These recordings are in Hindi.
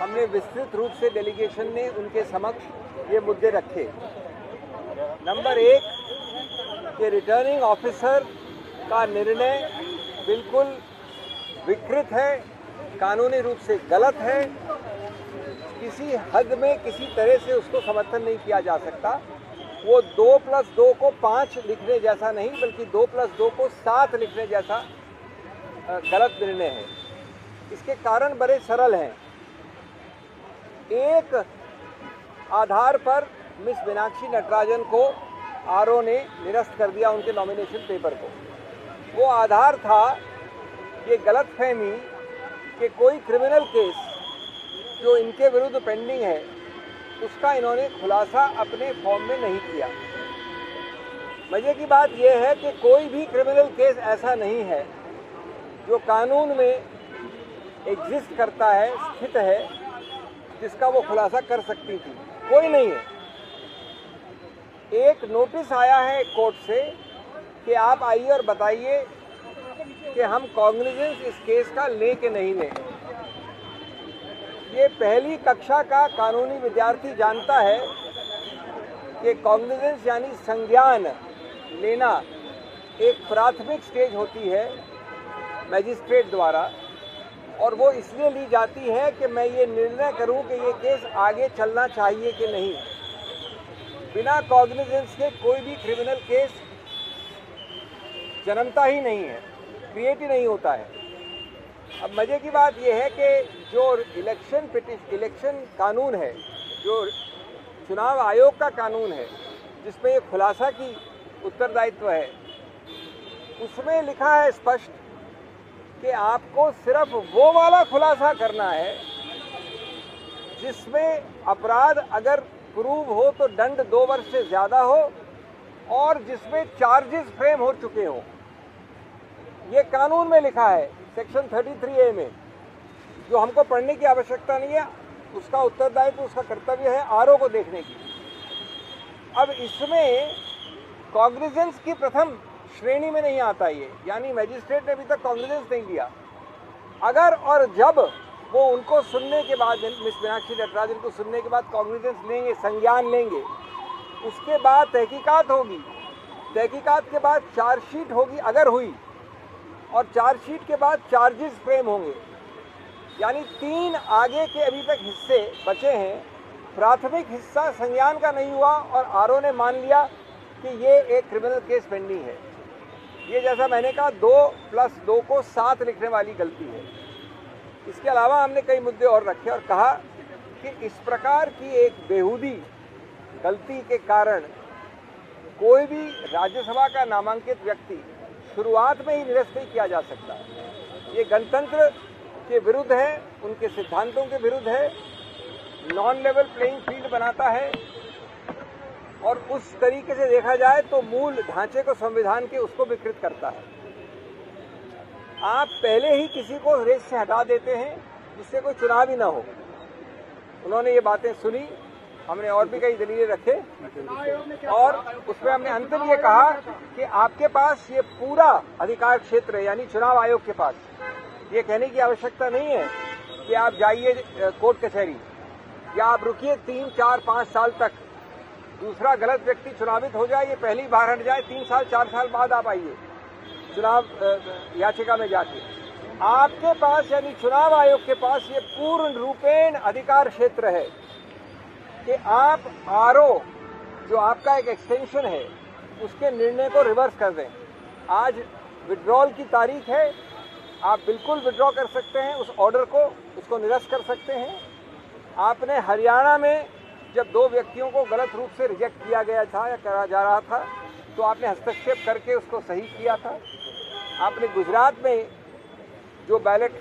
हमने विस्तृत रूप से डेलीगेशन ने उनके समक्ष ये मुद्दे रखे। नंबर 1 कि रिटर्निंग ऑफिसर का निर्णय बिल्कुल विकृत है, कानूनी रूप से गलत है, किसी हद में किसी तरह से उसको समर्थन नहीं किया जा सकता। वो 2+2 को 5 लिखने जैसा नहीं बल्कि 2+2 को 7 लिखने जैसा गलत निर्णय है। इसके कारण बड़े सरल हैं। एक आधार पर मिस मीनाक्षी नटराजन को आरओ ने निरस्त कर दिया उनके नॉमिनेशन पेपर को। वो आधार था ये गलतफहमी कि कोई क्रिमिनल केस जो इनके विरुद्ध पेंडिंग है उसका इन्होंने खुलासा अपने फॉर्म में नहीं किया। मजे की बात यह है कि कोई भी क्रिमिनल केस ऐसा नहीं है जो कानून में एग्जिस्ट करता है, स्थित है, जिसका वो खुलासा कर सकती थी। कोई नहीं है। एक नोटिस आया है कोर्ट से कि आप आइए और बताइए कि हम कॉग्निजेंस इस केस का लें कि नहीं लें। ये पहली कक्षा का कानूनी विद्यार्थी जानता है कि कॉग्निजेंस यानी संज्ञान लेना एक प्राथमिक स्टेज होती है मैजिस्ट्रेट द्वारा, और वो इसलिए ली जाती है कि मैं ये निर्णय करूं कि ये केस आगे चलना चाहिए कि नहीं। बिना कॉग्निजेंस के कोई भी क्रिमिनल केस जन्मता ही नहीं है, क्रिएट ही नहीं होता है। अब मजे की बात यह है कि जो इलेक्शन कानून है, जो चुनाव आयोग का कानून है, जिसमें ये खुलासा की उत्तरदायित्व है, उसमें लिखा है स्पष्ट कि आपको सिर्फ वो वाला खुलासा करना है जिसमें अपराध अगर प्रूव हो तो दंड 2 वर्ष से ज़्यादा हो और जिसमें चार्जेस फ्रेम हो चुके हों। ये कानून में लिखा है सेक्शन 33A में, जो हमको पढ़ने की आवश्यकता नहीं है। उसका उत्तरदायित्व, उसका कर्तव्य है आरओ को देखने की। अब इसमें कॉग्निजेंस की प्रथम श्रेणी में नहीं आता ये, यानी मैजिस्ट्रेट ने अभी तक कॉग्निजेंस नहीं दिया। अगर और जब वो उनको सुनने के बाद, मिस मीनाक्षी नटराजन को सुनने के बाद कॉग्निजेंस लेंगे, संज्ञान लेंगे, उसके बाद तहकीकात होगी, तहकीकात के बाद चार्जशीट होगी अगर हुई, और चार्जशीट के बाद चार्जेस फ्रेम होंगे। यानी 3 आगे के अभी तक हिस्से बचे हैं। प्राथमिक हिस्सा संज्ञान का नहीं हुआ और आरओ ने मान लिया कि ये एक क्रिमिनल केस पेंडिंग है। ये जैसा मैंने कहा 2+2 को 7 लिखने वाली गलती है। इसके अलावा हमने कई मुद्दे और रखे और कहा कि इस प्रकार की एक बेहूदी गलती के कारण कोई भी राज्यसभा का नामांकित व्यक्ति शुरुआत में ही निरस्त नहीं किया जा सकता। ये गणतंत्र के विरुद्ध है, उनके सिद्धांतों के विरुद्ध है, नॉन लेवल प्लेइंग फील्ड बनाता है, और उस तरीके से देखा जाए तो मूल ढांचे को संविधान के उसको विकृत करता है। आप पहले ही किसी को रेस से हटा देते हैं जिससे कोई चुनाव ही ना हो। उन्होंने ये बातें सुनी, हमने और भी कई दलीलें रखे और उसमें हमने अंतिम ये कहा कि आपके पास ये पूरा अधिकार क्षेत्र है, यानी चुनाव आयोग के पास ये कहने की आवश्यकता नहीं है कि आप जाइए कोर्ट कचहरी या आप रुकिए 3, 4, 5 साल तक, दूसरा गलत व्यक्ति चुनावित हो जाए, ये पहली बार हट जाए, 3 साल 4 साल बाद आप आइए चुनाव याचिका में जाके। आपके पास यानी चुनाव आयोग के पास ये पूर्ण रूपेण अधिकार क्षेत्र है कि आप आरओ जो आपका एक एक्सटेंशन है उसके निर्णय को रिवर्स कर दें। आज विड्रॉल की तारीख है, आप बिल्कुल विड्रॉ कर सकते हैं उस ऑर्डर को, उसको निरस्त कर सकते हैं। आपने हरियाणा में जब 2 व्यक्तियों को गलत रूप से रिजेक्ट किया गया था या करा जा रहा था तो आपने हस्तक्षेप करके उसको सही किया था। आपने गुजरात में जो बैलेट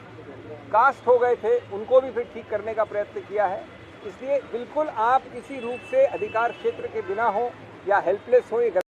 कास्ट हो गए थे उनको भी फिर ठीक करने का प्रयत्न किया है। इसलिए बिल्कुल आप किसी रूप से अधिकार क्षेत्र के बिना हो या हेल्पलेस हो, ये